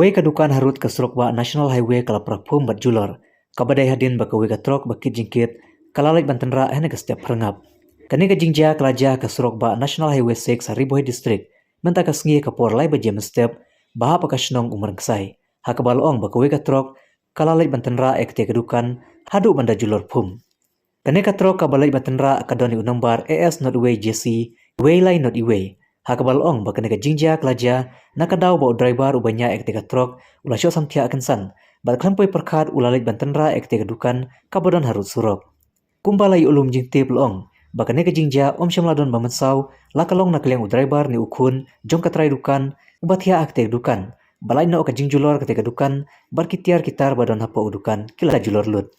Wei kadukan harut ke Surukba National Highway kala praphum bat julor. Kabadai hadin baka wei katrok bakit jingkit kalalai bantenra hene ke setiap perengap. Kani ke jingja kelaja ke Surukba National Highway 6 Hariboy District. Menta ke sengi ke por lai bajem step baha pakasnong umar kesai. Hakabal ong baka wei katrok kalalai bantenra ekte kadukan hadu banda julor phum. Kani katrok kabalai bantenra kadoni unambar AS not way JC way lai not iway. Hakabal ong baka nega jingja kelaja nakadaw ba driver ubanya ekte katrok ula syo samtia akan san. Bat klampoi perkat ulalai bantenra ekte kadukan kabadon harut surok. Kumbalai ulum jingte pelong baka nega jingja om syamladon bamensau lakalong nakliang driver ni ukun jong katrai dukan ubatia akte dukan. Balai na oka jingjulor ketika dukan barkitiar kitar badon hapa udukan kila julor lut.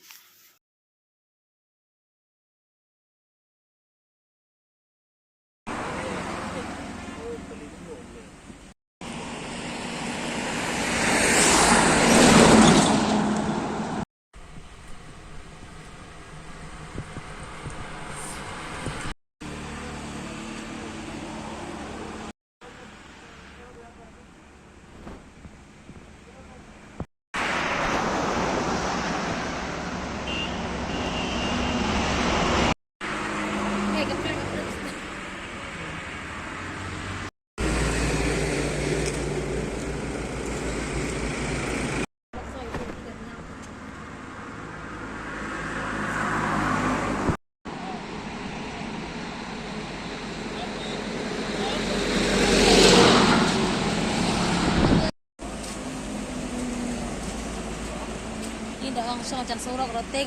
Ini dah langsung acan surok roteng.